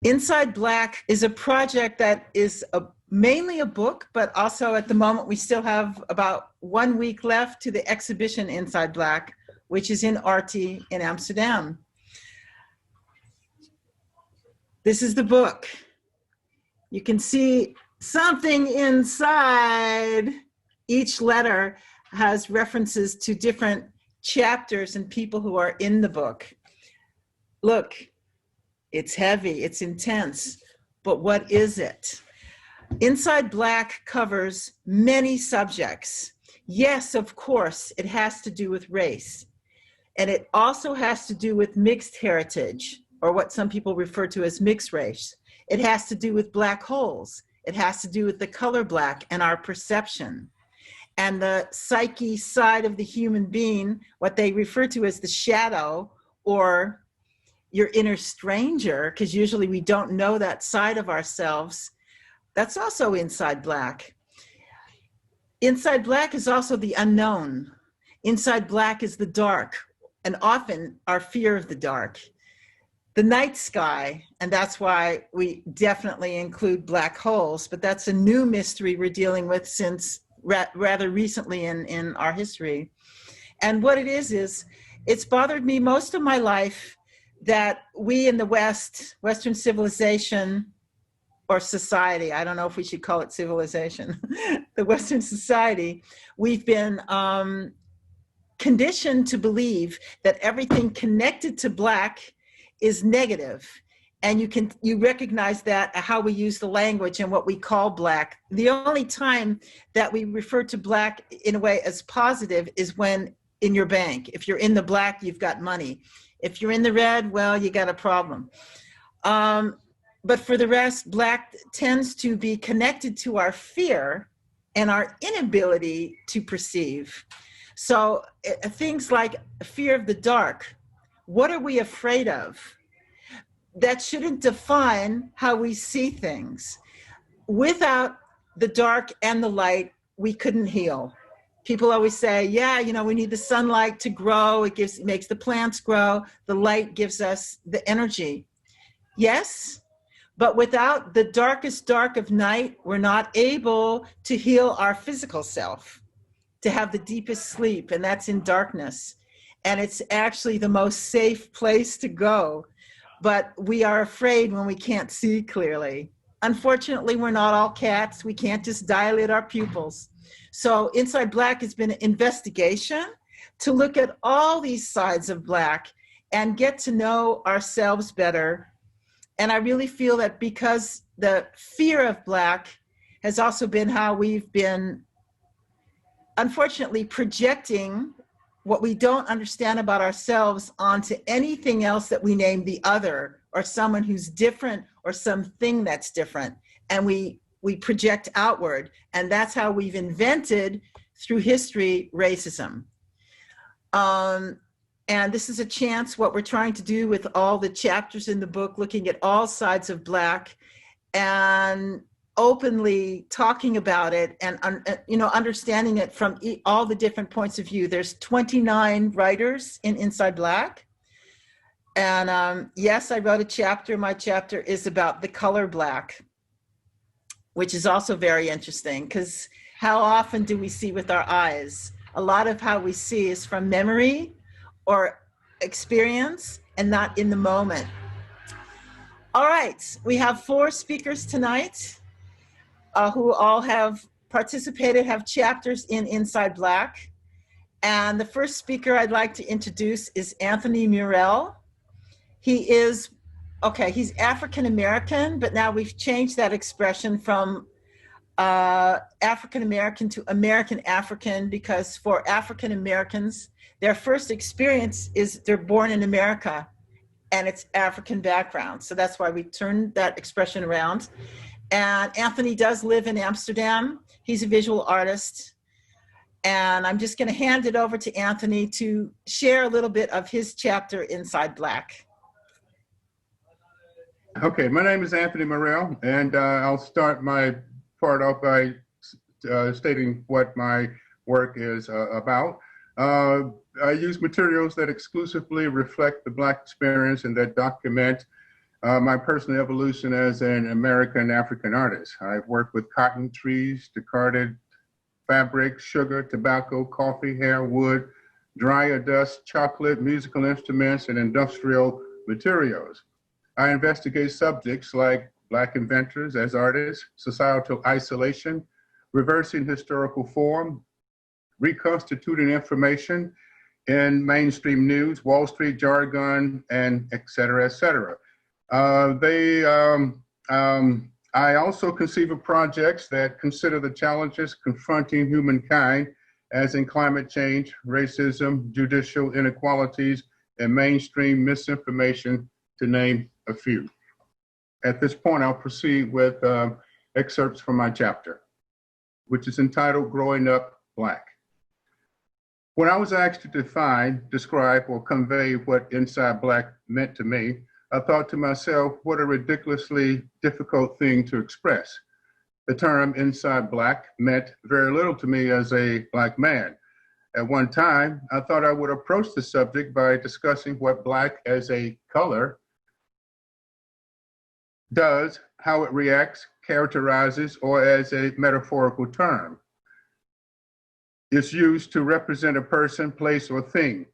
Inside Black is a project that is mainly a book, but also at the moment we still have about 1 week left to the exhibition Inside Black, which is in Artie in Amsterdam. This is the book. You can see something inside. Each letter has references to different chapters and people who are in the book. Look, it's heavy, it's intense, but what is it? Inside Black covers many subjects. Yes, of course, it has to do with race. And it also has to do with mixed heritage, or what some people refer to as mixed race. It has to do with black holes. It has to do with the color black and our perception. And the psyche side of the human being, what they refer to as the shadow, or your inner stranger, because usually we don't know that side of ourselves. That's also Inside Black. Inside Black is also the unknown. Inside Black is the dark, and often our fear of the dark. The night sky, and that's why we definitely include black holes, but that's a new mystery we're dealing with since rather recently in our history. And what it is it's bothered me most of my life that we in the West, Western civilization, or society, I don't know if we should call it civilization, the Western society, we've been conditioned to believe that everything connected to Black is negative. And you recognize that how we use the language and what we call Black. The only time that we refer to Black in a way as positive is when in your bank. If you're in the black, you've got money. If you're in the red, well, you got a problem. But for the rest, Black tends to be connected to our fear and our inability to perceive. So things like fear of the dark, what are we afraid of? That shouldn't define how we see things. Without the dark and the light, we couldn't heal. People always say, yeah, we need the sunlight to grow. It makes the plants grow. The light gives us the energy. Yes, but without the darkest dark of night, we're not able to heal our physical self, to have the deepest sleep, and that's in darkness. And it's actually the most safe place to go. But we are afraid when we can't see clearly. Unfortunately, we're not all cats. We can't just dilate our pupils. So Inside Black has been an investigation to look at all these sides of Black and get to know ourselves better. And I really feel that because the fear of Black has also been how we've been, unfortunately, projecting what we don't understand about ourselves onto anything else that we name the other, or someone who's different, or something that's different. And we project outward. And that's how we've invented, through history, racism. And this is a chance, what we're trying to do with all the chapters in the book, looking at all sides of Black and openly talking about it and understanding it from all the different points of view. There's 29 writers in Inside Black. And yes, I wrote a chapter. My chapter is about the color Black, which is also very interesting, because how often do we see with our eyes? A lot of how we see is from memory or experience and not in the moment. All right, we have 4 speakers tonight who all have participated, have chapters in Inside Black. And the first speaker I'd like to introduce is Anthony Murrell. He's African-American, but now we've changed that expression from African-American to American-African, because for African-Americans, their first experience is they're born in America and it's African background. So that's why we turned that expression around. And Anthony does live in Amsterdam. He's a visual artist. And I'm just going to hand it over to Anthony to share a little bit of his chapter Inside Black. Okay, my name is Anthony Murrell, and I'll start my part off by stating what my work is about. I use materials that exclusively reflect the Black experience and that document my personal evolution as an American African artist. I've worked with cotton trees, discarded fabric, sugar, tobacco, coffee, hair, wood, dryer dust, chocolate, musical instruments, and industrial materials. I investigate subjects like Black inventors as artists, societal isolation, reversing historical form, reconstituting information in mainstream news, Wall Street jargon, and et cetera, et cetera. I also conceive of projects that consider the challenges confronting humankind, as in climate change, racism, judicial inequalities, and mainstream misinformation, to name a few. At this point, I'll proceed with excerpts from my chapter, which is entitled Growing Up Black. When I was asked to define, describe, or convey what inside Black meant to me, I thought to myself, what a ridiculously difficult thing to express. The term inside Black meant very little to me as a Black man. At one time, I thought I would approach the subject by discussing what Black as a color does, how it reacts, characterizes, or as a metaphorical term. It's used to represent a person, place, or thing.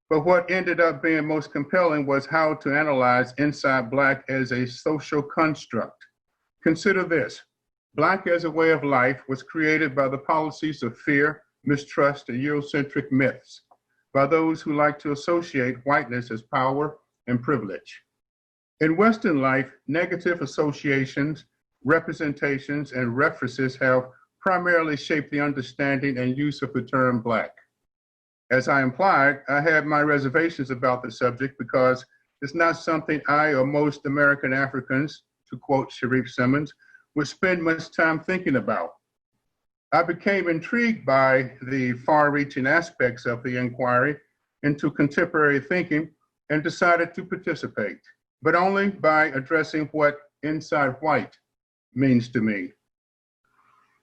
But what ended up being most compelling was how to analyze inside Black as a social construct. Consider this. Black as a way of life was created by the policies of fear, mistrust, and Eurocentric myths, by those who like to associate whiteness as power and privilege. In Western life, negative associations, representations, and references have primarily shaped the understanding and use of the term Black. As I implied, I have my reservations about the subject because it's not something I or most American Africans, to quote Sharif Simmons, would spend much time thinking about. I became intrigued by the far-reaching aspects of the inquiry into contemporary thinking and decided to participate, but only by addressing what inside white means to me.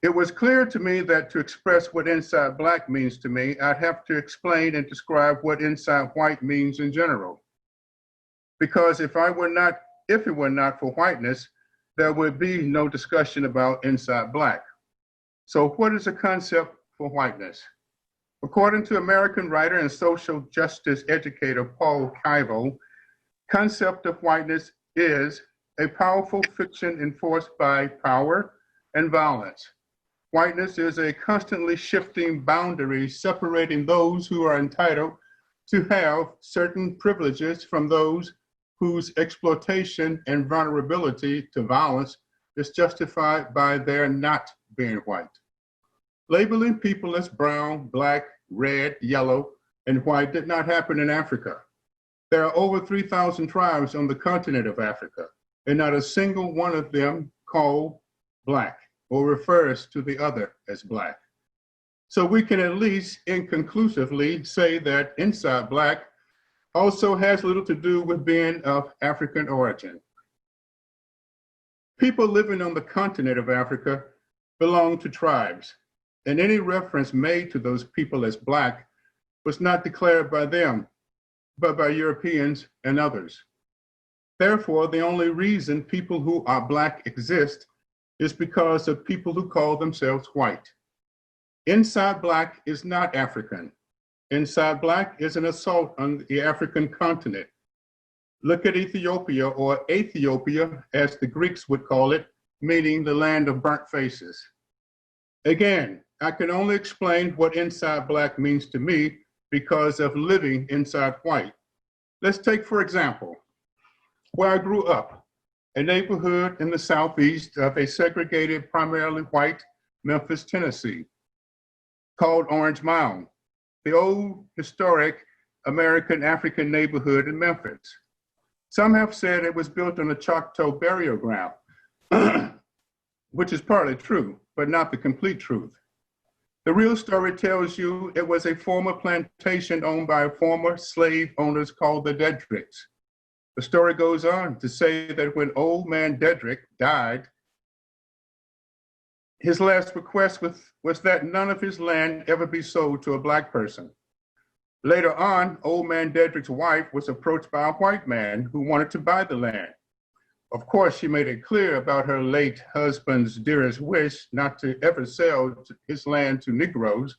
It was clear to me that to express what inside Black means to me, I'd have to explain and describe what inside white means in general. Because if it were not for whiteness, there would be no discussion about inside Black. So what is a concept for whiteness? According to American writer and social justice educator Paul Kivel, concept of whiteness is a powerful fiction enforced by power and violence. Whiteness is a constantly shifting boundary separating those who are entitled to have certain privileges from those whose exploitation and vulnerability to violence is justified by their not being white. Labeling people as brown, black, red, yellow, and white did not happen in Africa. There are over 3,000 tribes on the continent of Africa, and not a single one of them called Black or refers to the other as Black. So we can at least inconclusively say that inside Black also has little to do with being of African origin. People living on the continent of Africa belong to tribes, and any reference made to those people as Black was not declared by them, but by Europeans and others. Therefore, the only reason people who are Black exist is because of people who call themselves white. Inside Black is not African. Inside Black is an assault on the African continent. Look at Ethiopia, or Ethiopia, as the Greeks would call it, meaning the land of burnt faces. Again, I can only explain what inside Black means to me because of living inside white. Let's take, for example, where I grew up, a neighborhood in the southeast of a segregated, primarily white Memphis, Tennessee, called Orange Mound, the old historic American African neighborhood in Memphis. Some have said it was built on a Choctaw burial ground, which is partly true, but not the complete truth. The real story tells you it was a former plantation owned by former slave owners called the Dedricks. The story goes on to say that when old man Dedrick died, his last request was that none of his land ever be sold to a Black person. Later on, old man Dedrick's wife was approached by a white man who wanted to buy the land. Of course, she made it clear about her late husband's dearest wish not to ever sell his land to Negroes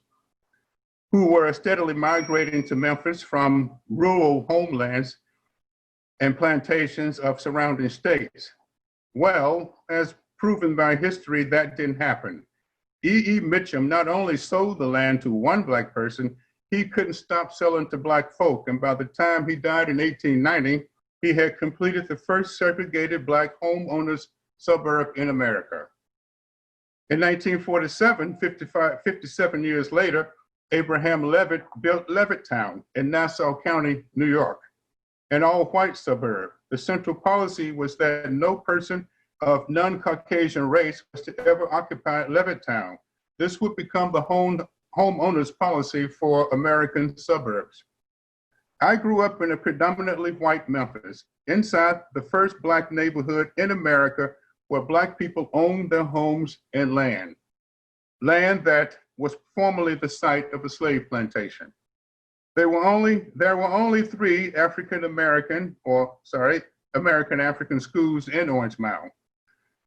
who were steadily migrating to Memphis from rural homelands and plantations of surrounding states. Well, as proven by history, that didn't happen. E. Mitchum not only sold the land to one Black person, he couldn't stop selling to Black folk. And by the time he died in 1890, he had completed the first segregated Black homeowners suburb in America. In 1947, 57 years later, Abraham Levitt built Levittown in Nassau County, New York, an all-white suburb. The central policy was that no person of non-Caucasian race was to ever occupy Levittown. This would become the homeowners policy for American suburbs. I grew up in a predominantly white Memphis, inside the first Black neighborhood in America where Black people owned their homes and land that was formerly the site of a slave plantation. There were only 3 American African schools in Orange Mound.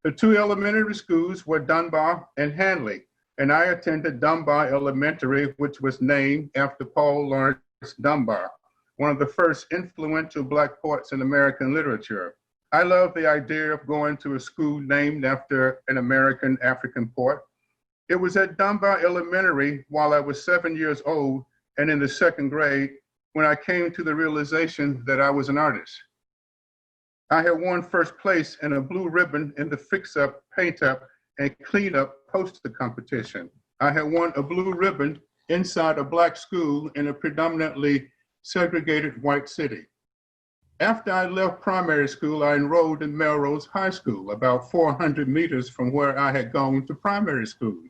The 2 elementary schools were Dunbar and Hanley, and I attended Dunbar Elementary, which was named after Paul Laurence Dunbar, one of the first influential Black poets in American literature. I love the idea of going to a school named after an American African poet. It was at Dunbar Elementary while I was 7 years old and in the 2nd grade when I came to the realization that I was an artist. I had won first place in a blue ribbon in the fix-up, paint-up, and clean-up poster competition. I had won a blue ribbon inside a Black school in a predominantly segregated white city. After I left primary school, I enrolled in Melrose High School, about 400 meters from where I had gone to primary school.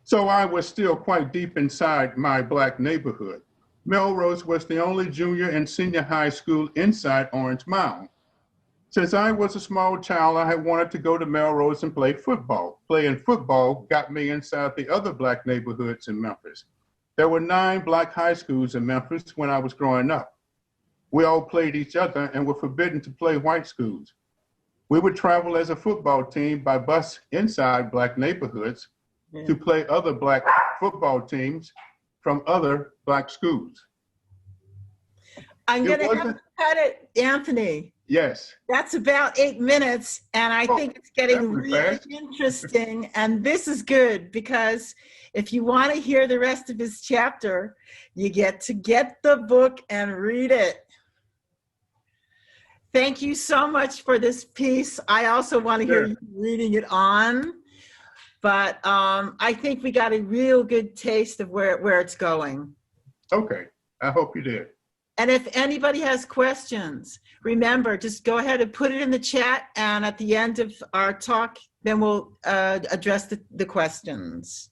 So I was still quite deep inside my Black neighborhood. Melrose was the only junior and senior high school inside Orange Mound. Since I was a small child, I had wanted to go to Melrose and play football. Playing football got me inside the other Black neighborhoods in Memphis. There were 9 Black high schools in Memphis when I was growing up. We all played each other and were forbidden to play white schools. We would travel as a football team by bus inside Black neighborhoods to play other Black football teams from other Black schools. I'm going to have to cut it, Anthony. Yes. That's about 8 minutes, and I think it's getting really interesting. And this is good because if you want to hear the rest of his chapter, you get to get the book and read it. Thank you so much for this piece. I also want to hear you reading it on, but I think we got a real good taste of where it's going. Okay, I hope you did. And if anybody has questions, remember, just go ahead and put it in the chat, and at the end of our talk, then we'll address the questions.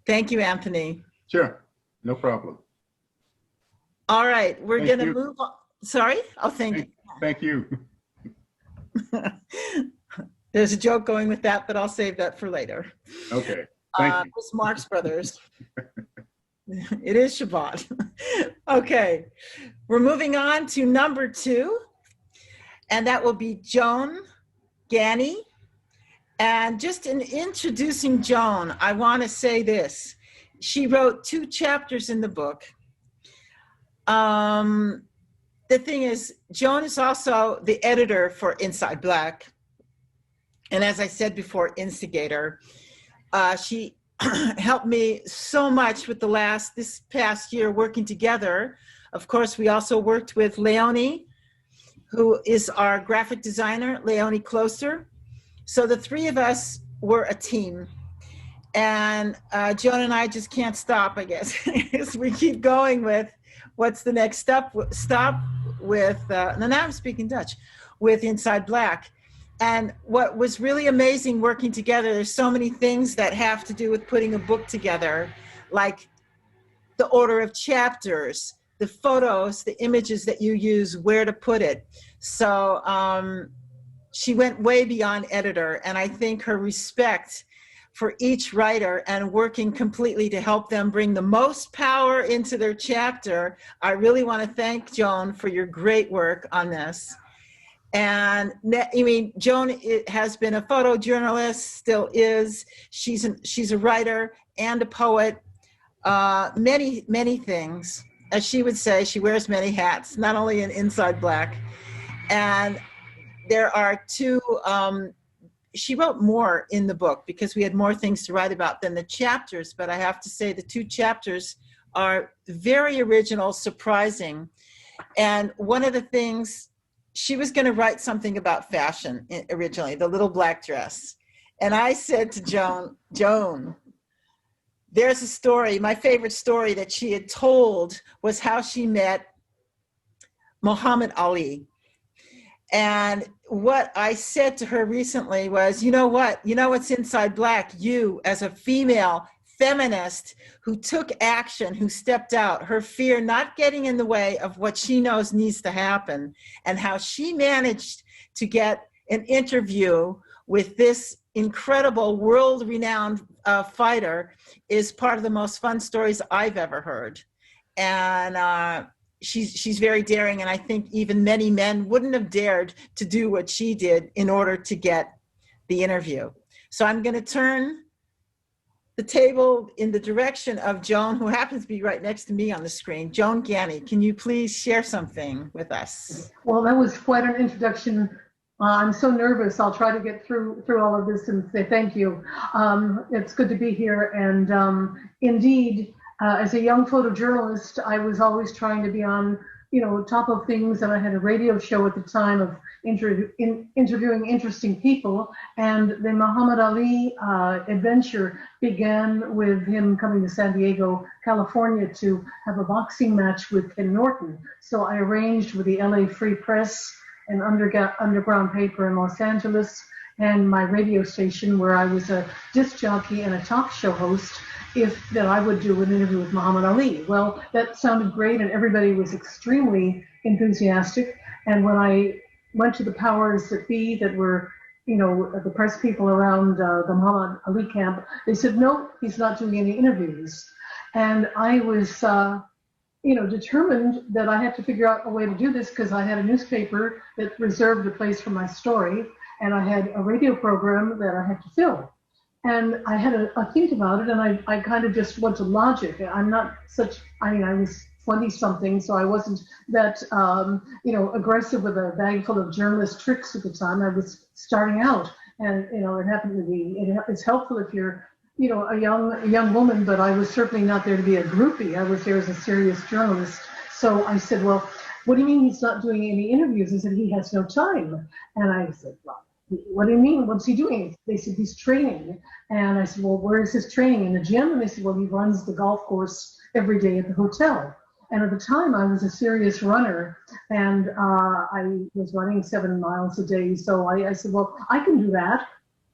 Thank you, Anthony. Sure, no problem. All right, we're going to move on. Sorry? Oh, thank you. Thank you. There's a joke going with that, but I'll save that for later. Okay, thank you. It's Marx Brothers. It is Shabbat. Okay, we're moving on to number 2, and that will be Joan Ganny. And just in introducing Joan, I want to say this. She wrote 2 chapters in the book. The thing is, Joan is also the editor for Inside Black. And as I said before, instigator. She helped me so much with this past year working together. Of course, we also worked with Leonie, who is our graphic designer, Leonie Closter. So the 3 of us were a team. And Joan and I just can't stop, I guess. We keep going with what's the next stop with, now I'm speaking Dutch, with Inside Black. And what was really amazing working together, there's so many things that have to do with putting a book together, like the order of chapters, the photos, the images that you use, where to put it. So she went way beyond editor, and I think her respect for each writer and working completely to help them bring the most power into their chapter. I really want to thank Joan for your great work on this. And I mean, Joan has been a photojournalist, still is. She's a writer and a poet. Many things. As she would say, she wears many hats, not only in Inside Black. And there are two, she wrote more in the book because we had more things to write about than the chapters, but I have to say the two chapters are very original, surprising. And one of the things, she was going to write something about fashion originally, the little black dress. And I said to Joan, there's a story, my favorite story that she had told was how she met Muhammad Ali. And what I said to her recently was, you know what? You know what's inside Black? You, as a female feminist who took action, who stepped out, her fear not getting in the way of what she knows needs to happen, and how she managed to get an interview with this incredible world-renowned fighter is part of the most fun stories I've ever heard. And she's very daring, and I think even many men wouldn't have dared to do what she did in order to get the interview. So I'm going to turn the table in the direction of Joan, who happens to be right next to me on the screen. Joan Ganny, can you please share something with us? Well, that was quite an introduction. I'm so nervous. I'll try to get through all of this and say thank you. It's good to be here. And indeed, as a young photojournalist, I was always trying to be on, top of things. And I had a radio show at the time of interviewing interesting people. And the Muhammad Ali adventure began with him coming to San Diego, California to have a boxing match with Ken Norton. So I arranged with the LA Free Press and underground paper in Los Angeles and my radio station, where I was a disc jockey and a talk show host, that I would do an interview with Muhammad Ali. Well, that sounded great, and everybody was extremely enthusiastic. And when I went to the powers that be, that were, the press people around the Muhammad Ali camp, they said, no, he's not doing any interviews. And I was, determined that I had to figure out a way to do this, because I had a newspaper that reserved a place for my story, and I had a radio program that I had to fill. And I had a think about it, and I kind of just went to logic. I'm not I was 20-something, so I wasn't that, aggressive with a bag full of journalist tricks at the time. I was starting out, and, it happened to be, it's helpful if you're, a young woman, but I was certainly not there to be a groupie. I was there as a serious journalist. So I said, well, what do you mean he's not doing any interviews? He said, he has no time. And I said, well, what do you mean? What's he doing? They said, he's training. And I said, well, where is his training? In the gym? And they said, well, he runs the golf course every day at the hotel. And at the time, I was a serious runner, and I was running 7 miles a day. So I said, well, I can do that.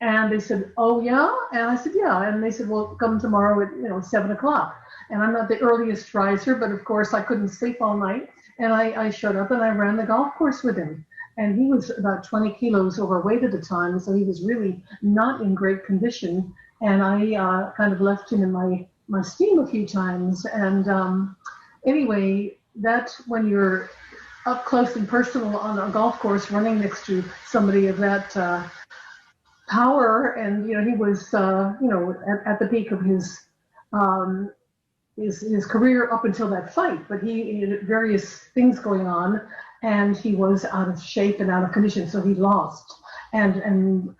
And they said, oh, yeah? And I said, yeah. And they said, well, come tomorrow at 7 o'clock. And I'm not the earliest riser, but of course, I couldn't sleep all night. And I showed up and I ran the golf course with him. And he was about 20 kilos overweight at the time, so he was really not in great condition. And I kind of left him in my steam a few times. And anyway, that's when you're up close and personal on a golf course running next to somebody of that power. And, he was, at the peak of his career up until that fight. But he had various things going on, and he was out of shape and out of condition, so he lost. And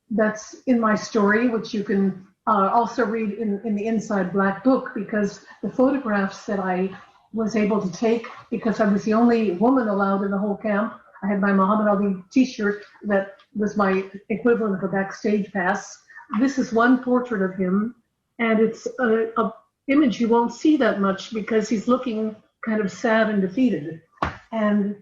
that's in my story, which you can also read in the Inside Black book, because the photographs that I was able to take, because I was the only woman allowed in the whole camp. I had my Muhammad Ali t-shirt that was my equivalent of a backstage pass. This is one portrait of him, and it's a image you won't see that much because he's looking kind of sad and defeated. And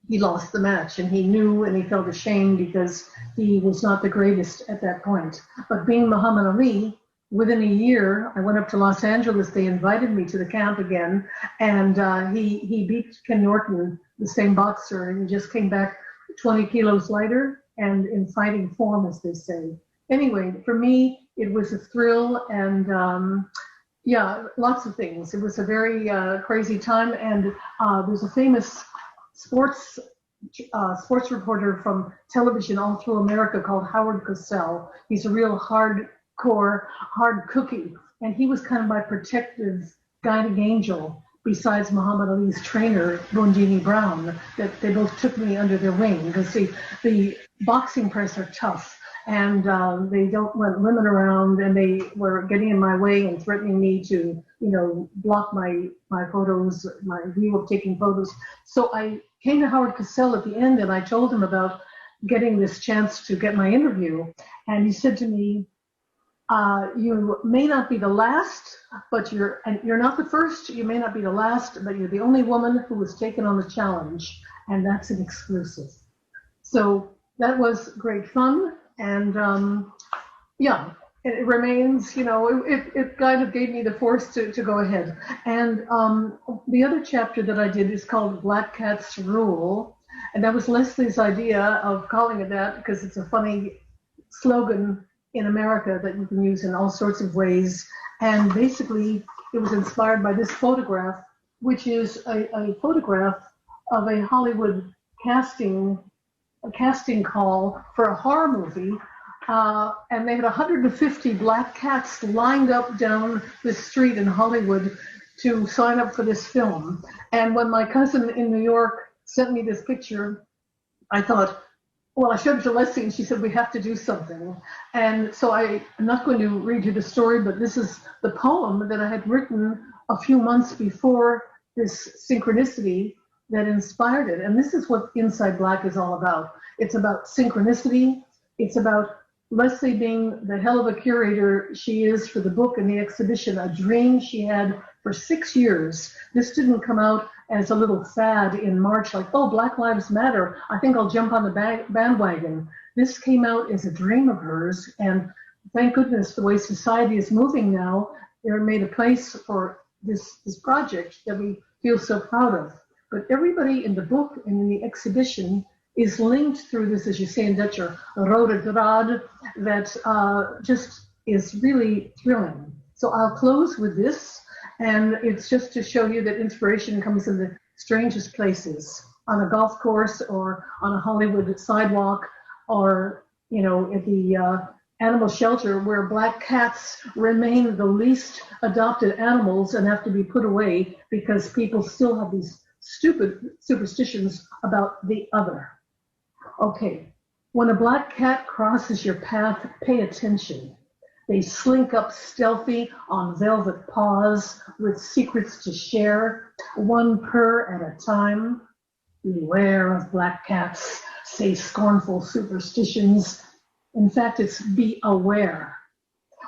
he lost the match, and he knew, and he felt ashamed because he was not the greatest at that point. But being Muhammad Ali, within a year, I went up to Los Angeles. They invited me to the camp again, and he beat Ken Norton, the same boxer, and he just came back 20 kilos lighter and in fighting form, as they say. Anyway, for me, it was a thrill, and lots of things. It was a very crazy time, and there's a famous sports sports reporter from television all through America called Howard Cosell. He's a real hardcore, hard cookie. And he was kind of my protective guiding angel besides Muhammad Ali's trainer, Bundini Browne, that they both took me under their wing because the boxing press are tough and they don't let women around, and they were getting in my way and threatening me to, block my photos, my view of taking photos. So I came to Howard Cosell at the end and I told him about getting this chance to get my interview. And he said to me, you may not be the last, but you're not the first. You may not be the last, but you're the only woman who was taken on the challenge, and that's an exclusive. So that was great fun, and it remains. It kind of gave me the force to go ahead. And the other chapter that I did is called Black Cats Rule, and that was Leslie's idea of calling it that because it's a funny slogan in America that you can use in all sorts of ways. And basically, it was inspired by this photograph, which is a photograph of a Hollywood casting call for a horror movie. And they had 150 black cats lined up down the street in Hollywood to sign up for this film. And when my cousin in New York sent me this picture, I thought, well, I showed it to Leslie and she said, we have to do something. And so I'm not going to read you the story, but this is the poem that I had written a few months before this synchronicity that inspired it. And this is what Inside Black is all about. It's about synchronicity. It's about Leslie being the hell of a curator she is for the book and the exhibition, a dream she had for 6 years. This didn't come out as a little fad in March, like, oh, Black Lives Matter, I think I'll jump on the bandwagon. This came out as a dream of hers, and thank goodness the way society is moving now, they're made a place for this project that we feel so proud of. But everybody in the book and in the exhibition is linked through this, as you say in Dutch, or rode draad, that just is really thrilling. So I'll close with this. And it's just to show you that inspiration comes in the strangest places, on a golf course or on a Hollywood sidewalk, or, at the animal shelter where black cats remain the least adopted animals and have to be put away because people still have these stupid superstitions about the other. Okay, when a black cat crosses your path, pay attention. They slink up stealthy on velvet paws with secrets to share, one purr at a time. Beware of black cats, say scornful superstitions. In fact, it's be aware.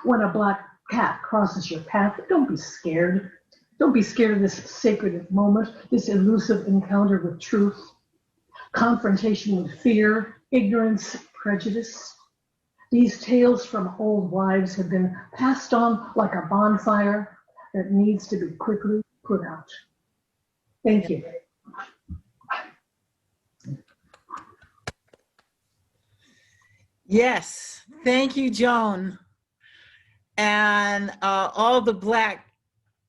When a black cat crosses your path, don't be scared. Don't be scared of this sacred moment, this elusive encounter with truth, confrontation with fear, ignorance, prejudice. These tales from old wives have been passed on like a bonfire that needs to be quickly put out. Thank you. Yes, thank you, Joan. And all the black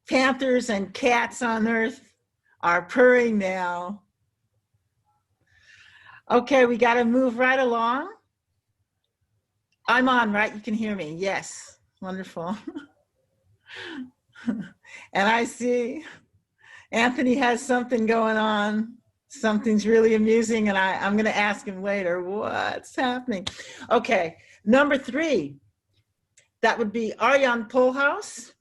panthers and cats on earth are purring now. Okay, we got to move right along. I'm on, right? You can hear me. Yes. Wonderful. And I see Anthony has something going on. Something's really amusing, and I'm going to ask him later what's happening. Okay, number 3. That would be Arjan Polhuijs.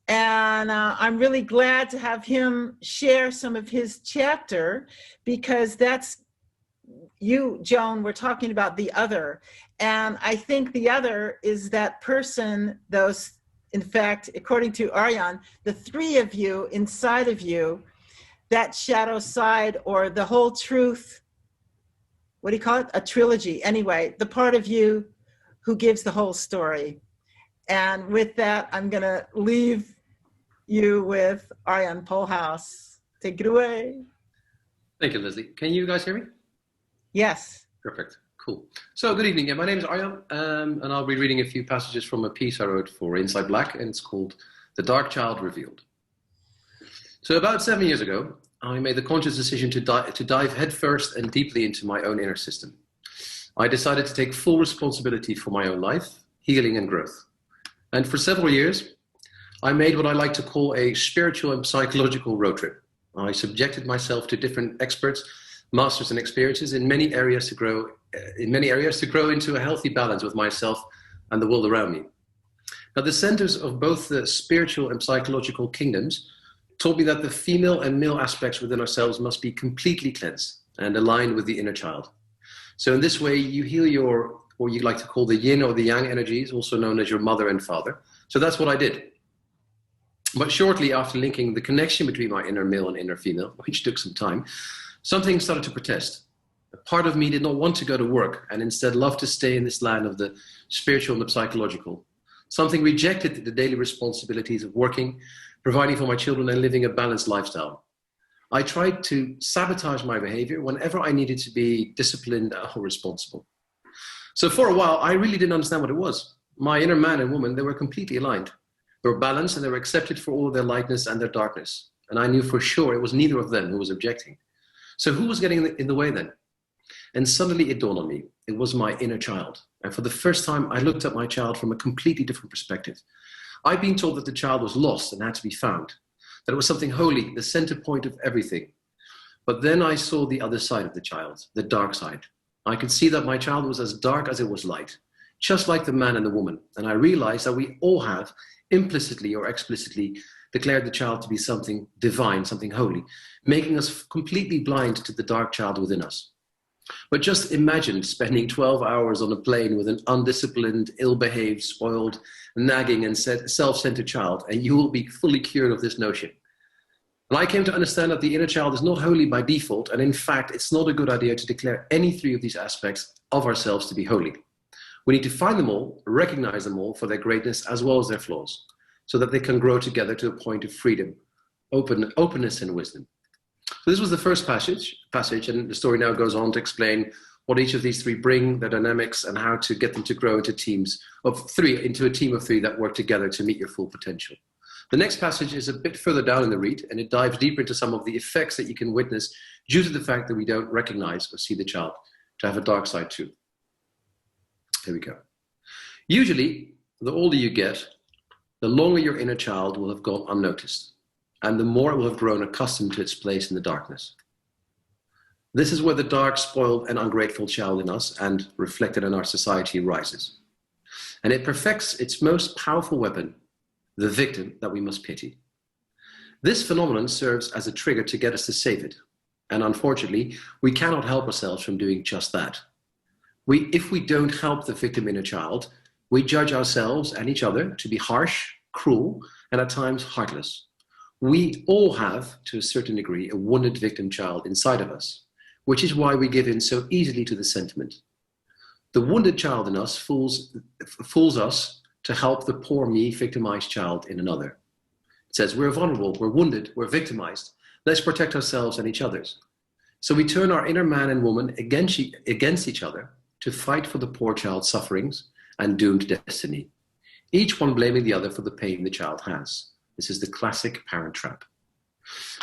And I'm really glad to have him share some of his chapter, because that's you, Joan, we're talking about the other. And I think the other is that person, in fact, according to Arjan, the 3 of you inside of you, that shadow side, or the whole truth, what do you call it? A trilogy. Anyway, the part of you who gives the whole story. And with that, I'm going to leave you with Arjan Polhuijs. Take it away. Thank you, Leslie. Can you guys hear me? Yes. Perfect. Cool. So good evening. Yeah, my name is Arjan, and I'll be reading a few passages from a piece I wrote for Inside Black, and it's called The Dark Child Revealed. So about 7 years ago, I made the conscious decision to dive headfirst and deeply into my own inner system. I decided to take full responsibility for my own life, healing and growth. And for several years, I made what I like to call a spiritual and psychological road trip. I subjected myself to different experts, masters and experiences in many areas to grow into a healthy balance with myself and the world around me. Now, the centers of both the spiritual and psychological kingdoms taught me that the female and male aspects within ourselves must be completely cleansed and aligned with the inner child. So in this way, you heal your, what you like to call the yin or the yang energies, also known as your mother and father. So that's what I did. But shortly after linking the connection between my inner male and inner female, which took some time, something started to protest. A part of me did not want to go to work and instead loved to stay in this land of the spiritual and the psychological. Something rejected the daily responsibilities of working, providing for my children and living a balanced lifestyle. I tried to sabotage my behavior whenever I needed to be disciplined or responsible. So for a while, I really didn't understand what it was. My inner man and woman, they were completely aligned. They were balanced and they were accepted for all of their lightness and their darkness. And I knew for sure it was neither of them who was objecting. So who was getting in the way then? And suddenly it dawned on me. It was my inner child. And for the first time, I looked at my child from a completely different perspective. I'd been told that the child was lost and had to be found, that it was something holy, the center point of everything. But then I saw the other side of the child, the dark side. I could see that my child was as dark as it was light, just like the man and the woman. And I realized that we all have, implicitly or explicitly, declared the child to be something divine, something holy, making us completely blind to the dark child within us. But just imagine spending 12 hours on a plane with an undisciplined, ill-behaved, spoiled, nagging and self-centered child, and you will be fully cured of this notion. And I came to understand that the inner child is not holy by default, and in fact, it's not a good idea to declare any three of these aspects of ourselves to be holy. We need to find them all, recognize them all for their greatness as well as their flaws, so that they can grow together to a point of freedom, openness and wisdom. So this was the first passage, and the story now goes on to explain what each of these three bring, their dynamics, and how to get them to grow into a team of three that work together to meet your full potential. The next passage is a bit further down in the read, and it dives deeper into some of the effects that you can witness due to the fact that we don't recognize or see the child to have a dark side too. Here we go. Usually, the older you get, the longer your inner child will have gone unnoticed, and the more it will have grown accustomed to its place in the darkness. This is where the dark, spoiled, and ungrateful child in us, and reflected in our society, rises. And it perfects its most powerful weapon, the victim that we must pity. This phenomenon serves as a trigger to get us to save it. And unfortunately, we cannot help ourselves from doing just that. If we don't help the victim inner child, we judge ourselves and each other to be harsh, cruel, and at times heartless. We all have, to a certain degree, a wounded victim child inside of us, which is why we give in so easily to the sentiment. The wounded child in us fools us to help the poor me victimized child in another. It says we're vulnerable, we're wounded, we're victimized. Let's protect ourselves and each other's. So we turn our inner man and woman against each other to fight for the poor child's sufferings and doomed destiny, each one blaming the other for the pain the child has. This is the classic parent trap.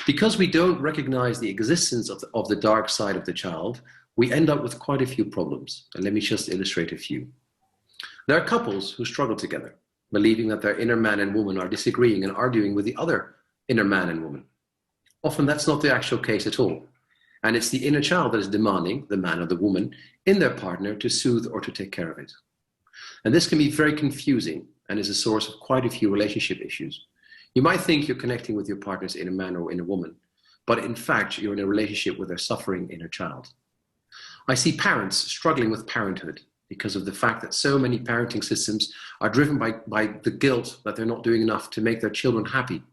Because we don't recognize the existence of the dark side of the child, we end up with quite a few problems. And let me just illustrate a few. There are couples who struggle together, believing that their inner man and woman are disagreeing and arguing with the other inner man and woman. Often that's not the actual case at all. And it's the inner child that is demanding, the man or the woman, in their partner to soothe or to take care of it. And this can be very confusing and is a source of quite a few relationship issues. You might think you're connecting with your partner's inner man or inner woman, but in fact, you're in a relationship with their suffering inner child. I see parents struggling with parenthood because of the fact that so many parenting systems are driven by the guilt that they're not doing enough to make their children happy.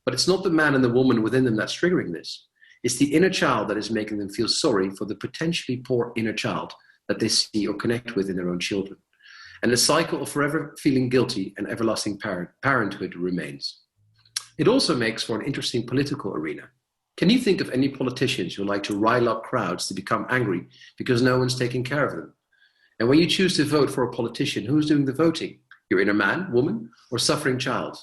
But it's not the man and the woman within them that's triggering this. It's the inner child that is making them feel sorry for the potentially poor inner child that they see or connect with in their own children. And the cycle of forever feeling guilty and everlasting parenthood remains. It also makes for an interesting political arena. Can you think of any politicians who like to rile up crowds to become angry because no one's taking care of them? And when you choose to vote for a politician, who's doing the voting? Your inner man, woman, or suffering child?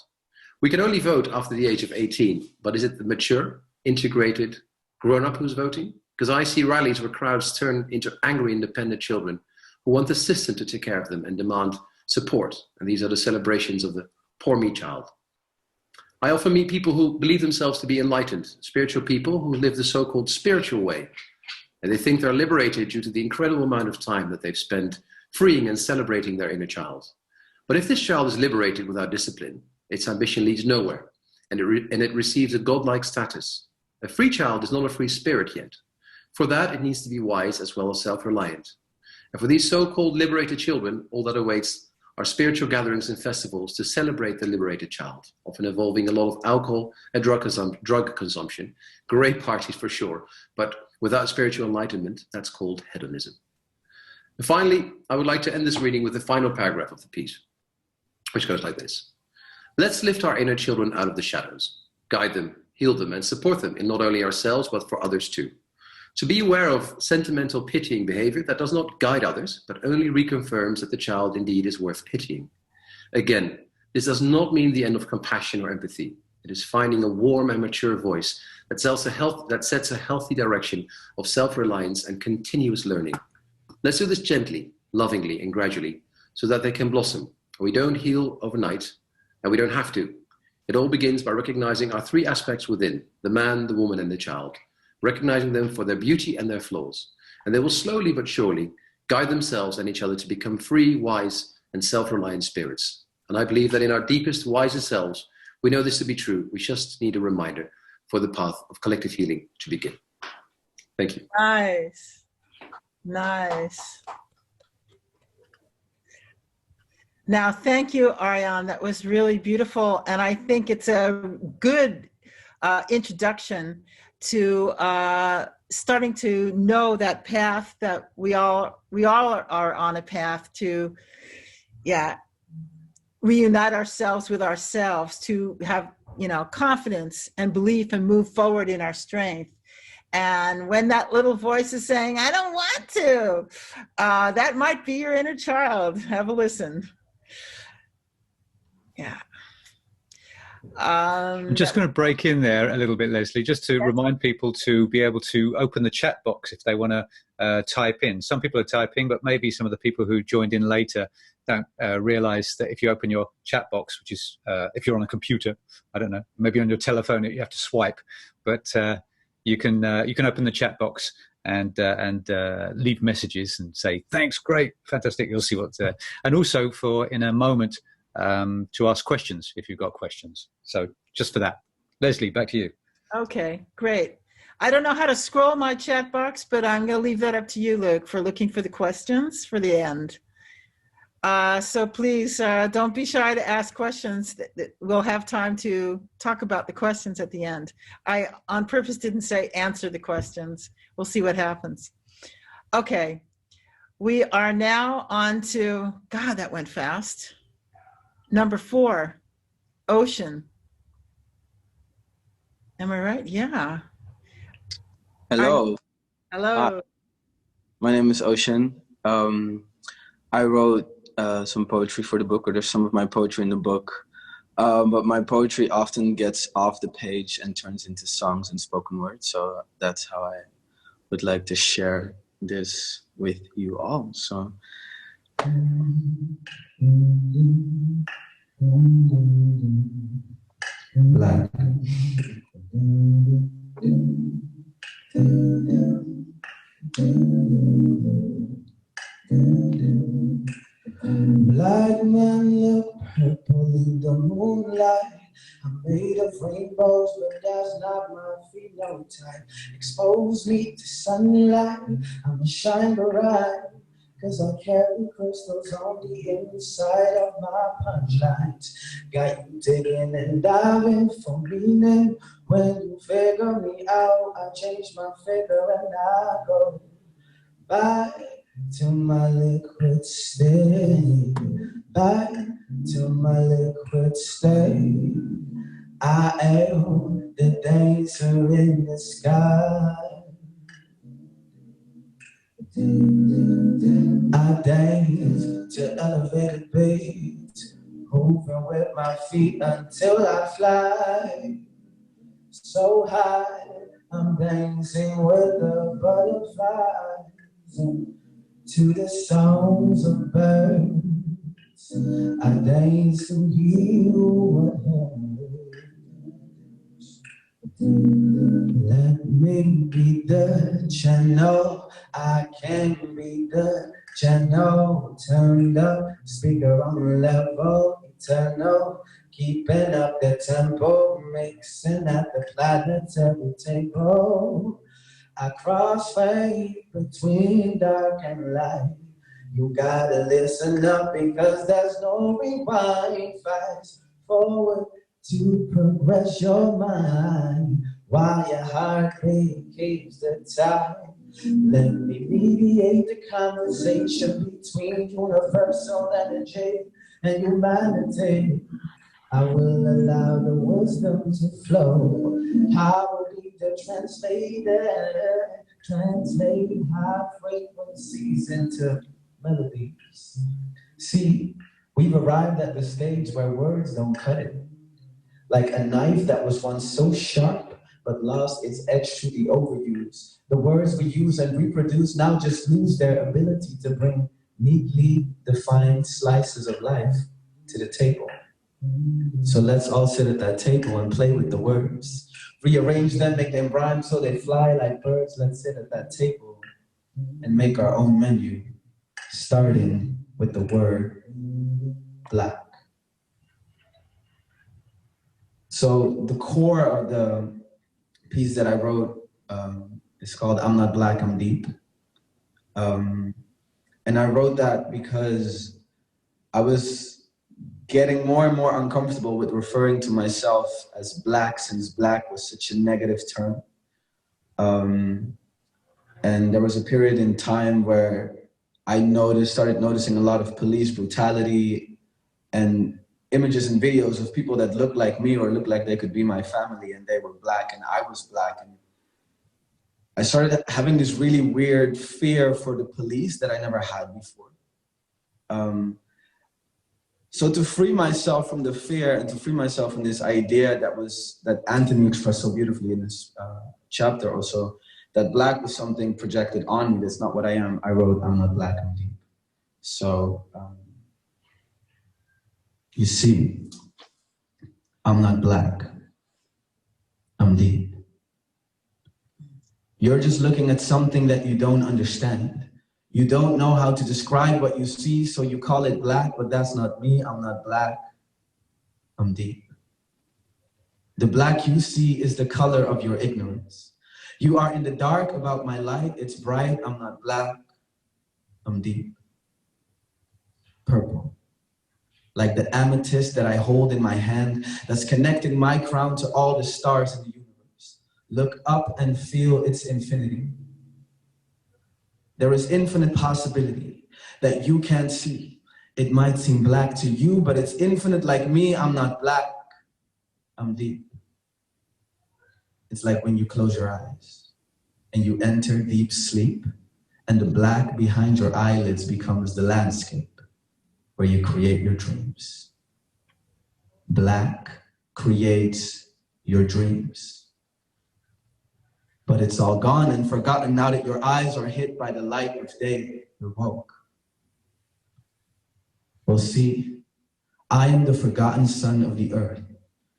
We can only vote after the age of 18, but is it the mature, integrated grown-up who's voting? Because I see rallies where crowds turn into angry, independent children who want the system to take care of them and demand support. And these are the celebrations of the poor me child. I often meet people who believe themselves to be enlightened, spiritual people who live the so-called spiritual way. And they think they're liberated due to the incredible amount of time that they've spent freeing and celebrating their inner child. But if this child is liberated without discipline, its ambition leads nowhere, and it receives a godlike status. A free child is not a free spirit yet. For that, it needs to be wise as well as self-reliant. And for these so-called liberated children, all that awaits are spiritual gatherings and festivals to celebrate the liberated child, often involving a lot of alcohol and drug consumption. Great parties for sure, but without spiritual enlightenment, that's called hedonism. And finally, I would like to end this reading with the final paragraph of the piece, which goes like this. Let's lift our inner children out of the shadows, guide them, heal them, and support them in not only ourselves, but for others too. To be aware of sentimental pitying behavior that does not guide others, but only reconfirms that the child indeed is worth pitying. Again, this does not mean the end of compassion or empathy. It is finding a warm and mature voice that sets a healthy direction of self-reliance and continuous learning. Let's do this gently, lovingly, and gradually, so that they can blossom. We don't heal overnight, and we don't have to. It all begins by recognizing our three aspects within, the man, the woman, and the child, recognizing them for their beauty and their flaws. And they will slowly but surely guide themselves and each other to become free, wise, and self-reliant spirits. And I believe that in our deepest, wisest selves, we know this to be true. We just need a reminder for the path of collective healing to begin. Thank you. Nice. Nice. Now, thank you, Arjan. That was really beautiful. And I think it's a good introduction to starting to know that path that we all are on a path to, reunite ourselves with ourselves, to have, confidence and belief and move forward in our strength. And when that little voice is saying, I don't want to, that might be your inner child. Have a listen. Yeah. I'm just going to break in there a little bit, Leslie, just to remind people to be able to open the chat box if they want to type in. Some people are typing, but maybe some of the people who joined in later don't realize that if you open your chat box, which is if you're on a computer, I don't know, maybe on your telephone you have to swipe, but you can open the chat box and leave messages and say thanks, great, fantastic. You'll see what's there, and also for in a moment. To ask questions if you've got questions. So just for that. Leslie, back to you. Okay, great. I don't know how to scroll my chat box, but I'm going to leave that up to you, Luke, for looking for the questions for the end. So please don't be shy to ask questions. We'll have time to talk about the questions at the end. I on purpose didn't say answer the questions. We'll see what happens. Okay, we are now on to, God, that went fast. Number 4, Ocean. Am I right? Yeah. Hello. Hello. My name is Ocean. I wrote some poetry for the book, or there's some of my poetry in the book. But my poetry often gets off the page and turns into songs and spoken word. So that's how I would like to share this with you all. So. Black. Black man look purple in the moonlight. I'm made of rainbows, but that's not my phenotype. Expose me to sunlight, I'ma shine bright. Cause I carry crystals on the inside of my punchlines. Got you digging and diving for meaning. When you figure me out, I change my figure and I go back to my liquid state. Back to my liquid state. I am the dancer in the sky. I dance to elevated beats, moving with my feet until I fly. so high, I'm dancing with the butterflies and to the songs of birds. I dance to hear what happens. Let me be the channel. I can be the channel. Turned up, speaker on level, eternal. Keeping up the tempo, mixing at the planetary table. I crossfade between dark and light. You gotta listen up because there's no rewind. Fast forward to progress your mind while your heartbeat keeps the time. Let me mediate the conversation between universal energy and humanity. I will allow the wisdom to flow. I will be the translator, translating high frequencies into melodies. See, we've arrived at the stage where words don't cut it. Like a knife that was once so sharp but lost its edge through the overuse. The words we use and reproduce now just lose their ability to bring neatly defined slices of life to the table. So let's all sit at that table and play with the words. Rearrange them, make them rhyme so they fly like birds. Let's sit at that table and make our own menu, starting with the word black. So the core of the piece that I wrote is called I'm Not Black, I'm Deep. And I wrote that because I was getting more and more uncomfortable with referring to myself as black, since black was such a negative term. And there was a period in time where I started noticing a lot of police brutality and images and videos of people that looked like me or looked like they could be my family, and they were black and I was black. And I started having this really weird fear for the police that I never had before. So to free myself from the fear and to free myself from this idea that Anthony expressed so beautifully in this chapter also, that black was something projected on me, that's not what I am, I wrote, I'm not black, I'm deep. So, you see, I'm not black, I'm deep. You're just looking at something that you don't understand. You don't know how to describe what you see, so you call it black, but that's not me. I'm not black, I'm deep. The black you see is the color of your ignorance. You are in the dark about my light, it's bright, I'm not black, I'm deep. Purple, like the amethyst that I hold in my hand, that's connecting my crown to all the stars in the universe. Look up and feel its infinity. There is infinite possibility that you can't see. It might seem black to you, but it's infinite like me. I'm not black, I'm deep. It's like when you close your eyes and you enter deep sleep, and the black behind your eyelids becomes the landscape where you create your dreams. Black creates your dreams. But it's all gone and forgotten now that your eyes are hit by the light of day. You're woke. Well, see, I am the forgotten son of the earth.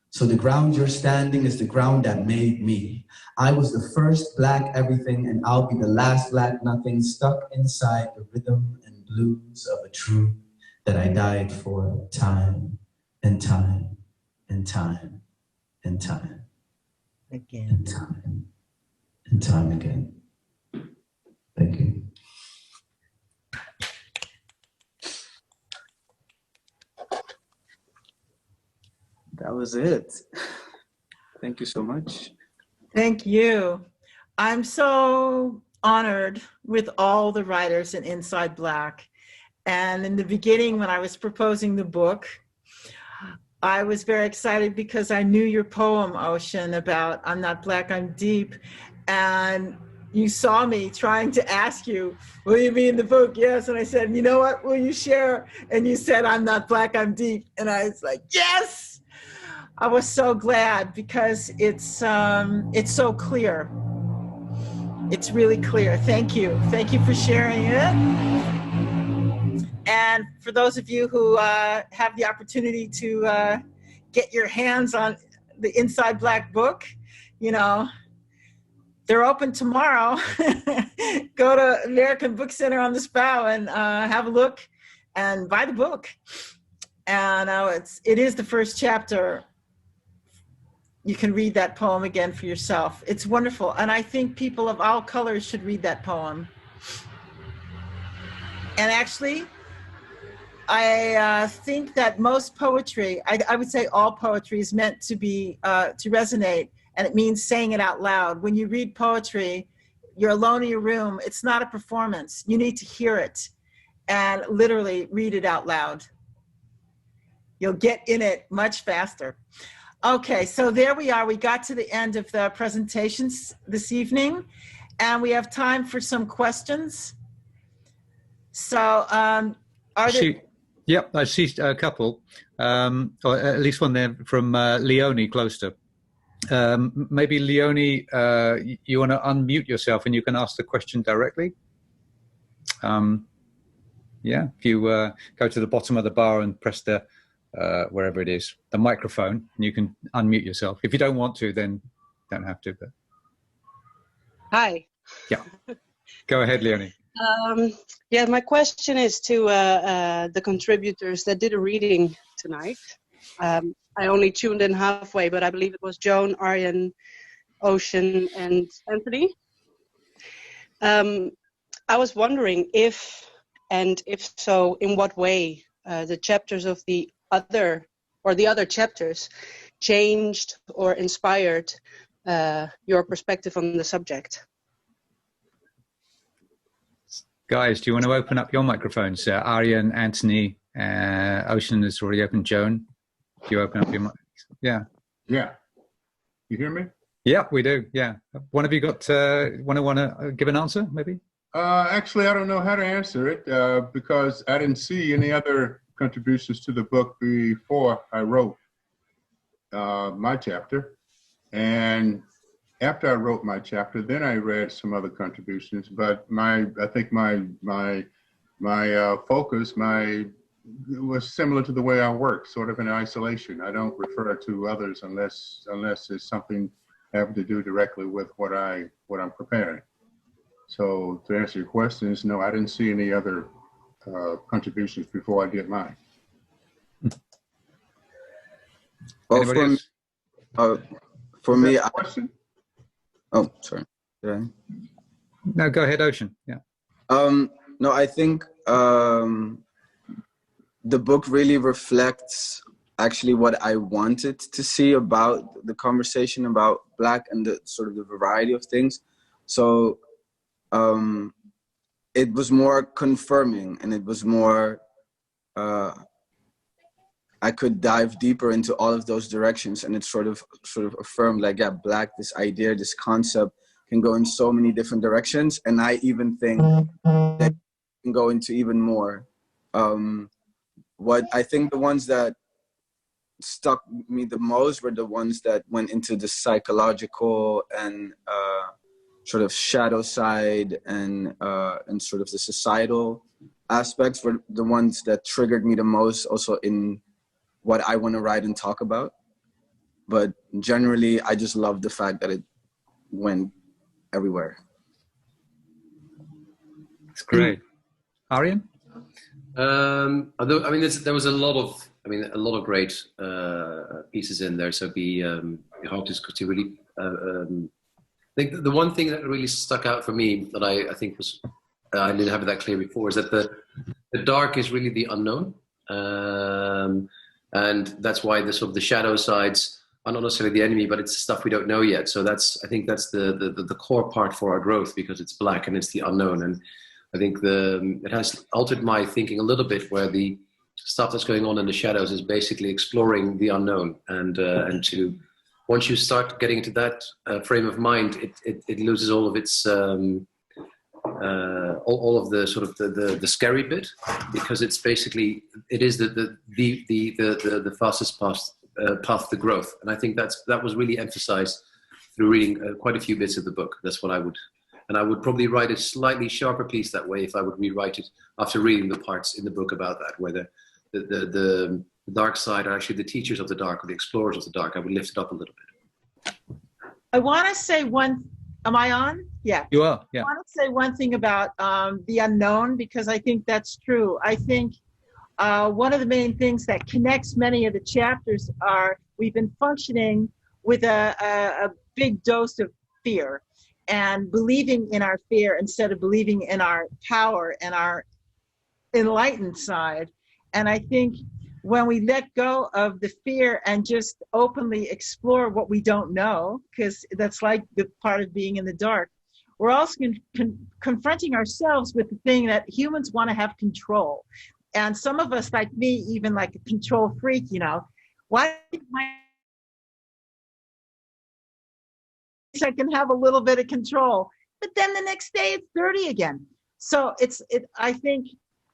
So the ground you're standing is the ground that made me. I was the first black everything, and I'll be the last black nothing, stuck inside the rhythm and blues of a truth that I died for time and time and time and time Again. and time. And time again. Thank you. That was it. Thank you so much. Thank you. I'm so honored with all the writers in Inside Black. And in the beginning, when I was proposing the book, I was very excited because I knew your poem, Ocean, about I'm not black, I'm deep. And you saw me trying to ask you, will you be in the book? Yes. And I said, you know what, will you share? And you said, I'm not black, I'm deep. And I was like, yes. I was so glad because it's so clear. It's really clear. Thank you. Thank you for sharing it. And for those of you who have the opportunity to get your hands on the Inside Black book, you know, they're open tomorrow. Go to American Book Center on the Spui and have a look and buy the book. And it is the first chapter. You can read that poem again for yourself. It's wonderful. And I think people of all colors should read that poem. And actually, I think that most poetry, I would say all poetry is meant to be, to resonate, and it means saying it out loud. When you read poetry, you're alone in your room. It's not a performance. You need to hear it and literally read it out loud. You'll get in it much faster. Okay, so there we are. We got to the end of the presentations this evening, and we have time for some questions. So, are there... Yep, I see a couple, or at least one there from Leonie Closter. Maybe Leonie, you want to unmute yourself and you can ask the question directly. Yeah, if you go to the bottom of the bar and press the wherever it is, the microphone, and you can unmute yourself. If you don't want to, then don't have to. But hi. Yeah, go ahead, Leonie. Yeah, my question is to the contributors that did a reading tonight. I only tuned in halfway, but I believe it was Joan, Arjan, Ocean, and Anthony. I was wondering if, and if so, in what way the chapters of the other chapters changed or inspired your perspective on the subject. Guys, do you want to open up your microphones? Arjan, Anthony, Ocean has already opened. Joan, do you open up your mic? Yeah. Yeah. You hear me? Yeah, we do. Yeah. One of you want to give an answer, maybe? Actually, I don't know how to answer it because I didn't see any other contributions to the book before I wrote my chapter. And after I wrote my chapter, then I read some other contributions. But I think my focus was similar to the way I work, sort of in isolation. I don't refer to others unless it's something having to do directly with what I'm preparing. So to answer your questions, no, I didn't see any other contributions before I did mine. Well, for me, question? Oh, sorry. No, go ahead, Ocean. Yeah. No, I think the book really reflects actually what I wanted to see about the conversation about Black and the sort of the variety of things. So it was more confirming, and it was more, I could dive deeper into all of those directions, and it sort of affirmed, like, yeah, Black, this idea, this concept can go in so many different directions, and I even think that it can go into even more. What I think the ones that stuck me the most were the ones that went into the psychological and sort of shadow side and sort of the societal aspects were the ones that triggered me the most, also in what I want to write and talk about. But generally, I just love the fact that it went everywhere. That's great. Arjan? Although, I mean, there was a lot of great pieces in there. So be hard to really. I think the one thing that really stuck out for me that I think was I didn't have that clear before is that the dark is really the unknown, and that's why the sort of the shadow sides are not necessarily the enemy, but it's the stuff we don't know yet. So I think that's the core part for our growth, because it's Black and it's the unknown. And I think it has altered my thinking a little bit, where the stuff that's going on in the shadows is basically exploring the unknown, and to once you start getting into that frame of mind, it loses all of its all of the sort of the scary bit, because it's basically it is the fastest path to growth. And I think that was really emphasized through reading quite a few bits of the book. That's what I would, and I would probably write a slightly sharper piece that way if I would rewrite it after reading the parts in the book about that, where the dark side are actually the teachers of the dark, or the explorers of the dark. I would lift it up a little bit. I want to say am I on? Yeah. You are, yeah. I want to say one thing about the unknown, because I think that's true. I think one of the main things that connects many of the chapters are we've been functioning with a big dose of fear and believing in our fear instead of believing in our power and our enlightened side. And I think when we let go of the fear and just openly explore what we don't know, because that's like the part of being in the dark, we're also confronting ourselves with the thing that humans want to have control. And some of us, like me, even like a control freak, why I can have a little bit of control, but then the next day it's dirty again. So I think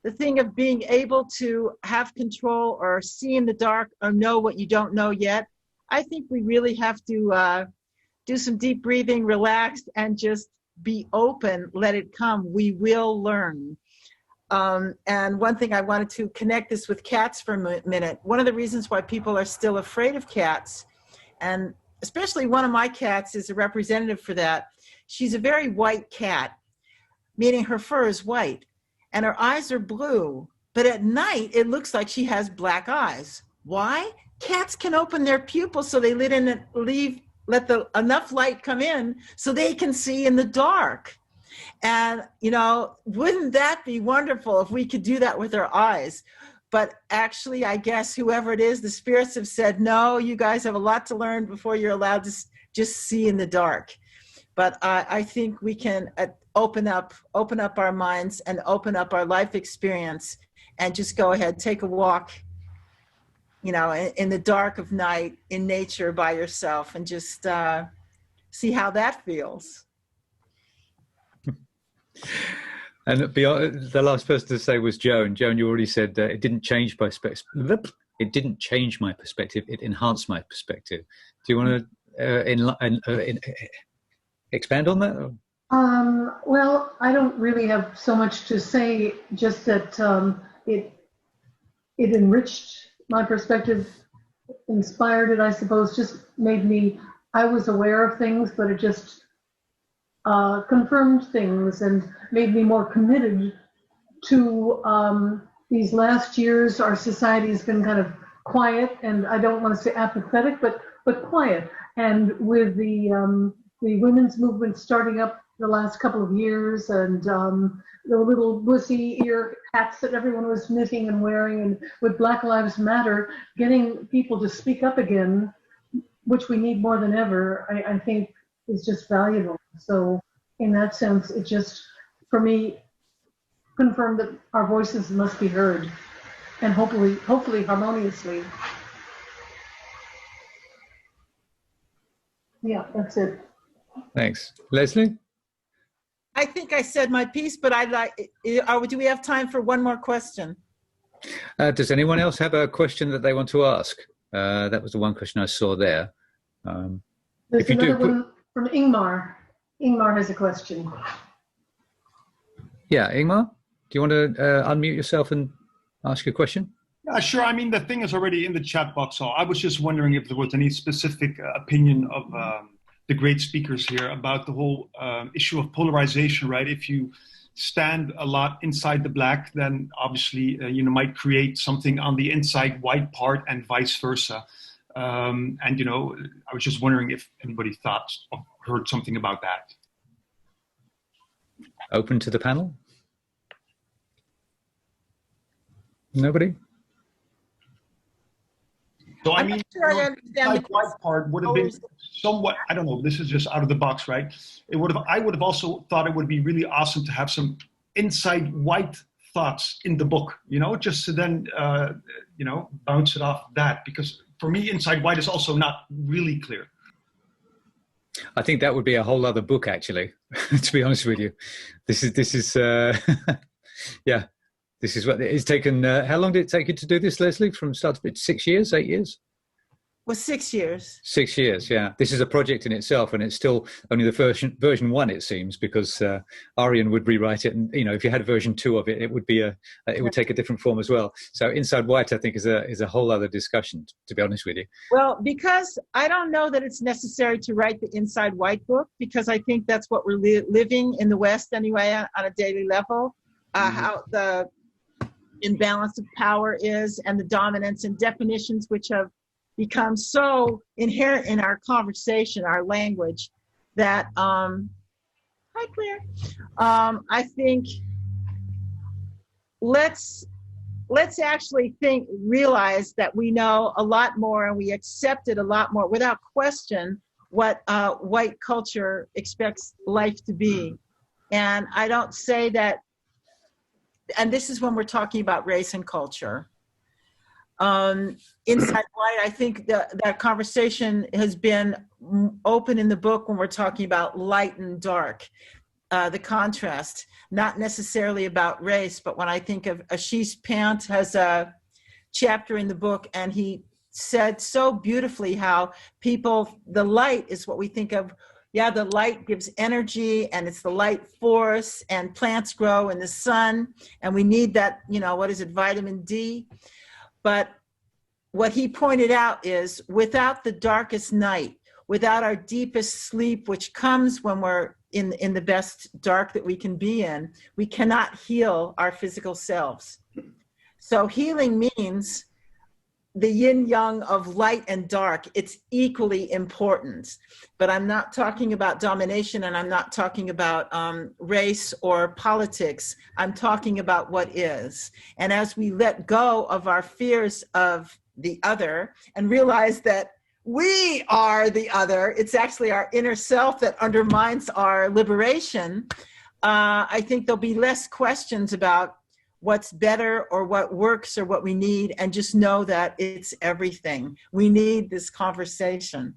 the thing of being able to have control or see in the dark or know what you don't know yet, I think we really have to do some deep breathing, relax, and just be open, let it come. We will learn. And one thing I wanted to connect this with cats for a minute. One of the reasons why people are still afraid of cats, and especially one of my cats is a representative for that. She's a very white cat, meaning her fur is white and her eyes are blue, but at night it looks like she has black eyes. Why? Cats can open their pupils so they let enough light come in so they can see in the dark. And, wouldn't that be wonderful if we could do that with our eyes? But actually, I guess whoever it is, the spirits have said, no, you guys have a lot to learn before you're allowed to just see in the dark. But I think we can open up our minds and open up our life experience and just go ahead, take a walk, in the dark of night, in nature by yourself, and just see how that feels. And the last person to say was Joan. Joan, you already said it didn't change my perspective. It didn't change my perspective. It enhanced my perspective. Do you want to expand on that? Well, I don't really have so much to say, just that it enriched my perspective, inspired it, I suppose, just made I was aware of things, but it just confirmed things and made me more committed to these last years. Our society has been kind of quiet, and I don't want to say apathetic, but quiet. And with the women's movement starting up the last couple of years, and the little bussy ear hats that everyone was knitting and wearing, and with Black Lives Matter, getting people to speak up again, which we need more than ever, I think is just valuable. So in that sense, it just, for me, confirmed that our voices must be heard, and hopefully harmoniously. Yeah, that's it. Thanks. Leslie? I think I said my piece, but do we have time for one more question? Does anyone else have a question that they want to ask? That was the one question I saw there. There's another one from Ingmar. Ingmar has a question. Yeah, Ingmar, do you want to unmute yourself and ask a question? Yeah, sure. I mean, the thing is already in the chat box, so I was just wondering if there was any specific opinion of the great speakers here about the whole issue of polarization, right? If you stand a lot inside the black, then obviously you might create something on the inside white part, and vice versa. And I was just wondering if anybody thought or heard something about that. Open to the panel? Nobody? So I mean, sure I understand the white part would have been somewhat, I don't know, this is just out of the box, right? I would have also thought it would be really awesome to have some inside white thoughts in the book, just to then, bounce it off that, because for me, inside white is also not really clear. I think that would be a whole other book, actually, to be honest with you. This is yeah. This is what it's taken. How long did it take you to do this, Leslie? From start to finish? 6 years, 8 years? Well, 6 years. 6 years, yeah. This is a project in itself, and it's still only the version 1, it seems, because Arjan would rewrite it, and if you had version 2 of it, it would be it would take a different form as well. So Inside White, I think, is a whole other discussion, to be honest with you. Well, because I don't know that it's necessary to write the Inside White book, because I think that's what we're living in the West anyway on a daily level, how the imbalance of power is, and the dominance and definitions which have become so inherent in our conversation, our language, that hi Claire, I think let's actually realize that we know a lot more, and we accept it a lot more without question what white culture expects life to be. And I don't say that, and this is when we're talking about race and culture. Inside White, I think that conversation has been open in the book when we're talking about light and dark, the contrast, not necessarily about race, but when I think of Ashish Pant has a chapter in the book, and he said so beautifully how the light is what we think of. Yeah, the light gives energy, and it's the light force, and plants grow in the sun, and we need that, what is it, vitamin D? But what he pointed out is, without the darkest night, without our deepest sleep, which comes when we're in the best dark that we can be in, we cannot heal our physical selves. So healing means the yin yang of light and dark. It's equally important. But I'm not talking about domination, and I'm not talking about race or politics. I'm talking about what is. And as we let go of our fears of the other and realize that we are the other, it's actually our inner self that undermines our liberation, I think there'll be less questions about what's better or what works or what we need, and just know that it's everything. We need this conversation.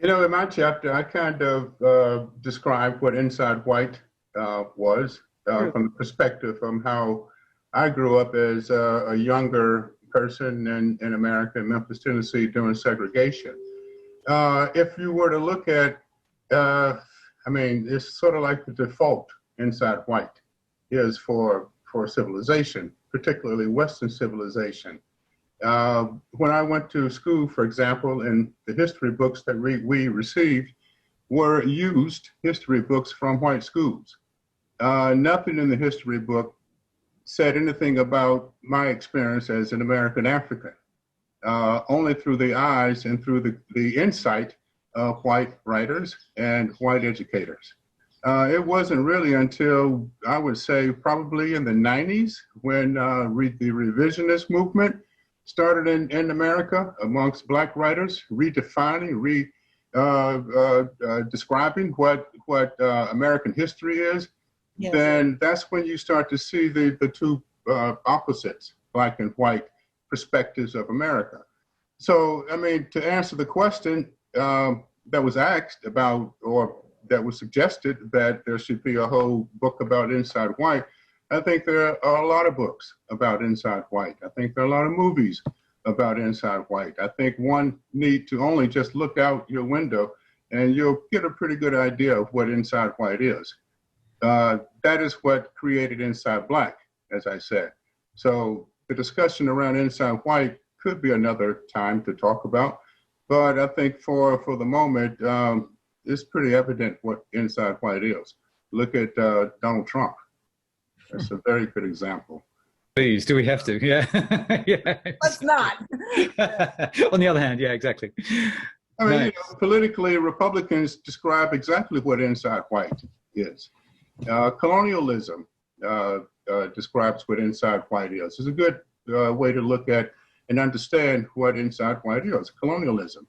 In my chapter, I kind of described what Inside White was from the perspective of how I grew up as a younger person in America, in Memphis, Tennessee, during segregation. If you were to look at, it's sort of like the default Inside White is for civilization, particularly Western civilization. When I went to school, for example, and the history books that we received were used history books from white schools. Nothing in the history book said anything about my experience as an American African, only through the eyes and through the insight of white writers and white educators. It wasn't really until, I would say, probably in the 90s when the revisionist movement started in America amongst Black writers, redefining, describing what American history is. Yes. Then that's when you start to see the two opposites, Black and white perspectives of America. So, to answer the question that was asked about, or that was suggested, that there should be a whole book about Inside White, I think there are a lot of books about Inside White. I think there are a lot of movies about Inside White. I think one need to only just look out your window and you'll get a pretty good idea of what Inside White is. That is what created Inside Black, as I said. So the discussion around Inside White could be another time to talk about, but I think for the moment, it's pretty evident what Inside White is. Look at Donald Trump. That's a very good example. Please, do we have to? Yeah. Yeah. Let's not. On the other hand, yeah, exactly. Nice. Politically, Republicans describe exactly what Inside White is. Colonialism describes what Inside White is. It's a good way to look at and understand what Inside White is, colonialism.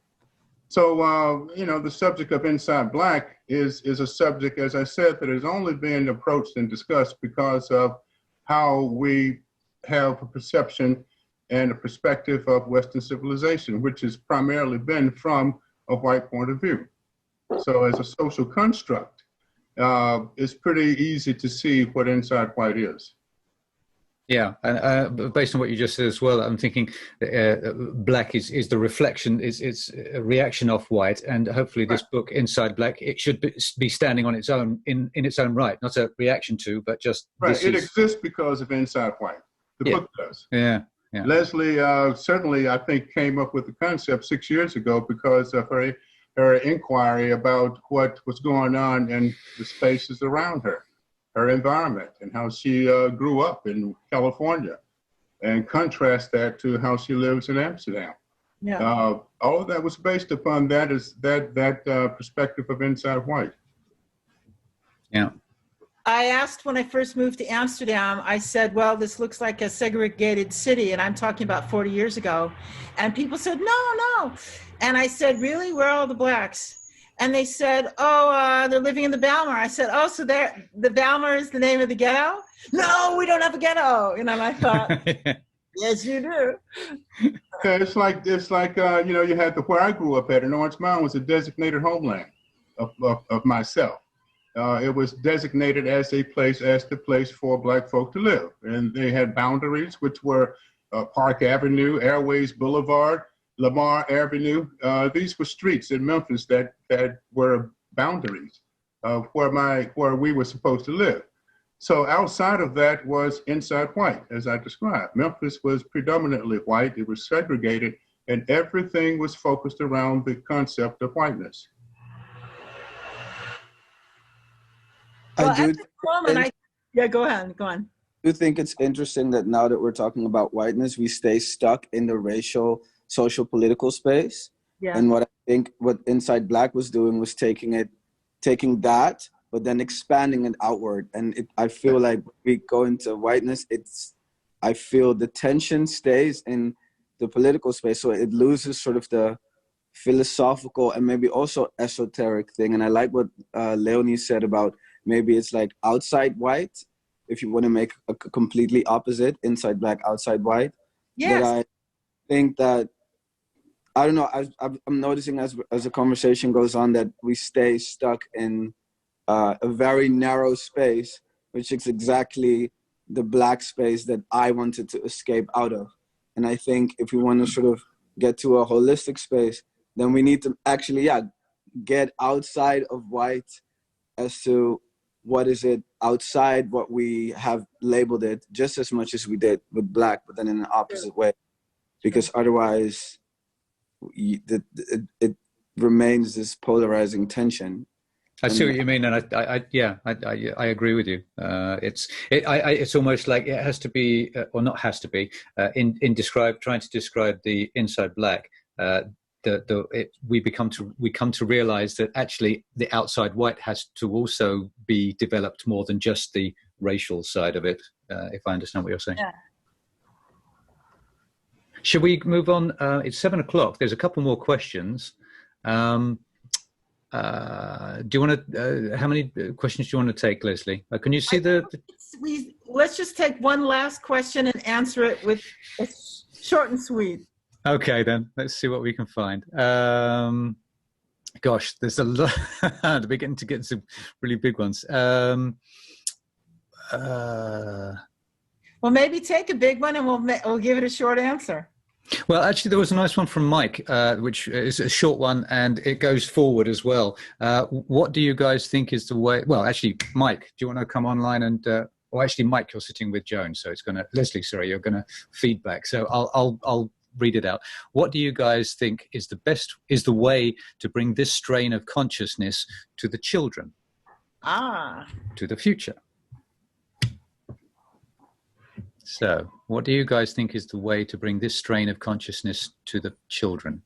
So, the subject of Inside Black is a subject, as I said, that has only been approached and discussed because of how we have a perception and a perspective of Western civilization, which has primarily been from a white point of view. So as a social construct, it's pretty easy to see what Inside White is. Yeah, and based on what you just said as well, I'm thinking black is the reflection, it's a reaction of white, and hopefully this book, Inside Black, it should be standing on its own in its own right, not a reaction to, but just Right. It exists because of Inside White. The book does. Yeah. Leslie certainly, I think, came up with the concept 6 years ago because of her inquiry about what was going on in the spaces around her environment, and how she grew up in California, and contrast that to how she lives in Amsterdam. Yeah. All of that was based upon that perspective of Inside White. Yeah. I asked when I first moved to Amsterdam, I said, well, this looks like a segregated city, and I'm talking about 40 years ago. And people said, no. And I said, really? Where are all the blacks? And they said, they're living in the Bijlmer. I said, so the Bijlmer is the name of the ghetto? No, we don't have a ghetto. And I thought, yes, you do. Yeah, it's like you had where I grew up at in Orange Mound was a designated homeland of myself. It was designated as the place for black folk to live. And they had boundaries, which were Park Avenue, Airways Boulevard, Lamar Avenue. These were streets in Memphis that were boundaries of where we were supposed to live. So outside of that was Inside White, as I described. Memphis was predominantly white. It was segregated, and everything was focused around the concept of whiteness. Well, I do. at this moment, go ahead, go on. I do think it's interesting that now that we're talking about whiteness, we stay stuck in the racial, social, political space. Yeah. And what I think what Inside Black was doing was taking that, but then expanding it outward. And I feel like we go into whiteness, I feel the tension stays in the political space, so it loses sort of the philosophical and maybe also esoteric thing. And I like what Leonie said about maybe it's like outside white, if you want to make a completely opposite, Inside Black, outside white. Yes. But I think that, I don't know, I'm noticing as the conversation goes on that we stay stuck in a very narrow space, which is exactly the black space that I wanted to escape out of. And I think if we want to sort of get to a holistic space, then we need to actually, get outside of white as to what is it outside what we have labeled it, just as much as we did with black, but then in an opposite way. Because otherwise, it remains this polarizing tension. I see what you mean, and I agree with you. It's almost like it has to be, or not has to be, trying to describe the Inside Black. We come to realize that actually the outside white has to also be developed more than just the racial side of it. If I understand what you're saying. Yeah. Should we move on? It's 7:00. There's a couple more questions. Do you want to? How many questions do you want to take, Leslie? Can you see Let's just take one last question and answer it with short and sweet. Okay, then let's see what we can find. Gosh, there's a lot. We're getting to get some really big ones. Well, maybe take a big one and we'll give it a short answer. Well, actually, there was a nice one from Mike, which is a short one, and it goes forward as well. What do you guys think is the way? Well, actually, Mike, do you want to come online and? Well, actually, Mike, you're sitting with Joan, so it's going to Leslie. Sorry, you're going to feedback. So I'll read it out. What do you guys think is the way to bring this strain of consciousness to the children? To the future. So, what do you guys think is the way to bring this strain of consciousness to the children?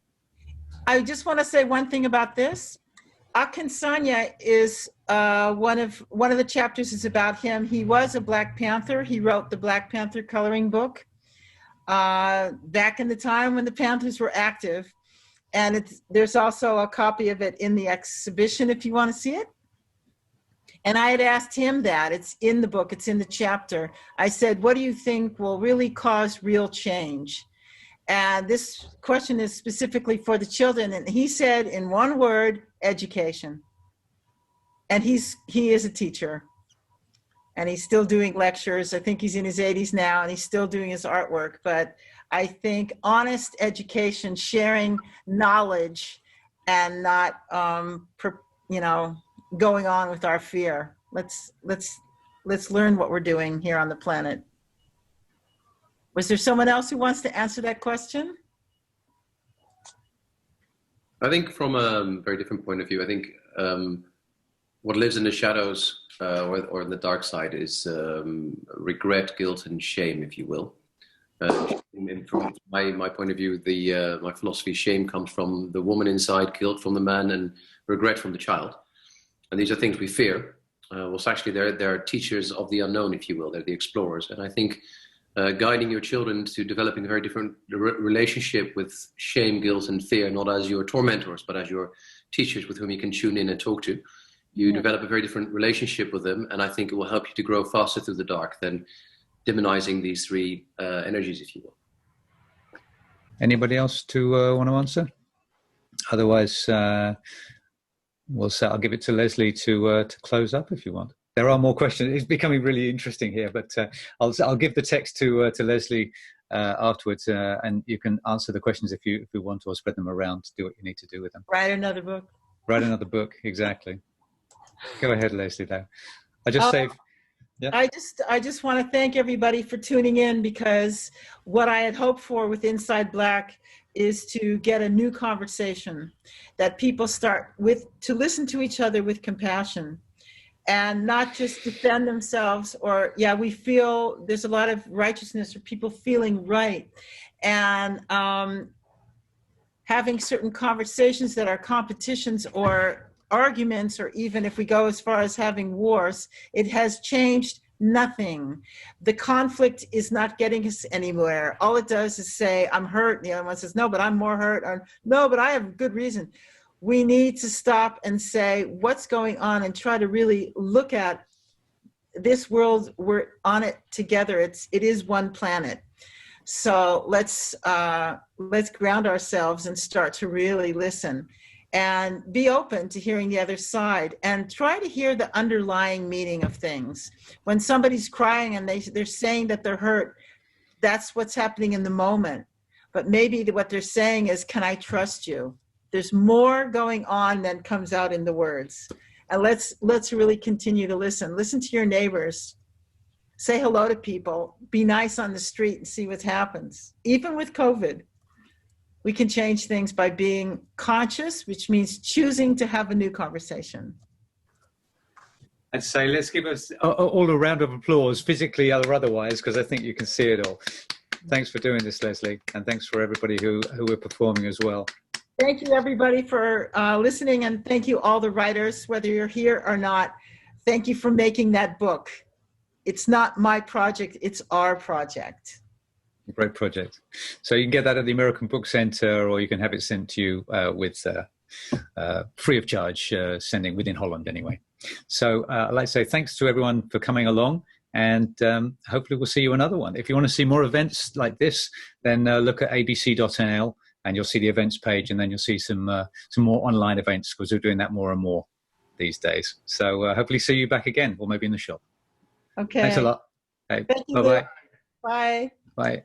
I just want to say one thing about this. Akinsanya is one of the chapters is about him. He was a Black Panther. He wrote the Black Panther coloring book back in the time when the Panthers were active. And there's also a copy of it in the exhibition if you want to see it. And I had asked him that. It's in the book. It's in the chapter. I said, what do you think will really cause real change? And this question is specifically for the children. And he said, in one word, education. And he is a teacher. and he's still doing lectures. I think he's in his 80s now, and he's still doing his artwork. But I think honest education, sharing knowledge, and not, going on with our fear. Let's learn what we're doing here on the planet. Was there someone else who wants to answer that question? I think from a very different point of view, I think what lives in the shadows or in the dark side is regret, guilt, and shame, if you will. From my point of view, my philosophy, shame comes from the woman inside, guilt from the man, and regret from the child. And these are things we fear. Well, actually, they're teachers of the unknown, if you will. They're the explorers. And I think guiding your children to developing a very different relationship with shame, guilt, and fear, not as your tormentors, but as your teachers with whom you can tune in and talk to. You develop a very different relationship with them, and I think it will help you to grow faster through the dark than demonizing these three energies, if you will. Anybody else to want to answer? Otherwise, I'll give it to Leslie to close up if you want. There are more questions. It's becoming really interesting here, but I'll give the text to Leslie afterwards, and you can answer the questions if you want, or spread them around. Do what you need to do with them. Write another book. Write another book, exactly. Go ahead, Leslie. Though I just say, yeah. I just want to thank everybody for tuning in, because what I had hoped for with Inside Black is to get a new conversation, that people start to listen to each other with compassion, and not just defend themselves, or we feel there's a lot of righteousness, or people feeling right, and having certain conversations that are competitions or arguments, or even if we go as far as having wars. It has changed nothing. The conflict is not getting us anywhere. All it does is say, I'm hurt. The other one says, no, but I'm more hurt. Or no, but I have good reason. We need to stop and say, what's going on, and try to really look at this world. We're on it together. It is one planet. So let's ground ourselves and start to really listen, and be open to hearing the other side, and try to hear the underlying meaning of things. When somebody's crying and they're saying that they're hurt, that's what's happening in the moment. But maybe what they're saying is, can I trust you? There's more going on than comes out in the words. And let's really continue to listen. Listen to your neighbors. Say hello to people. Be nice on the street and see what happens. Even with COVID, we can change things by being conscious, which means choosing to have a new conversation. I'd say let's give us all a round of applause, physically or otherwise, because I think you can see it all. Thanks for doing this, Leslie, and thanks for everybody who are performing as well. Thank you, everybody, for listening, and thank you, all the writers, whether you're here or not. Thank you for making that book. It's not my project, it's our project. Great project. So you can get that at the American Book Center, or you can have it sent to you with free of charge, sending within Holland anyway. So I'd like to say thanks to everyone for coming along, and hopefully we'll see you another one. If you want to see more events like this, then look at abc.nl, and you'll see the events page, and then you'll see some more online events, because we're doing that more and more these days. So hopefully see you back again, or maybe in the shop. Okay. Thanks a lot. Okay. Thank you, Bye-bye. Bye. Bye.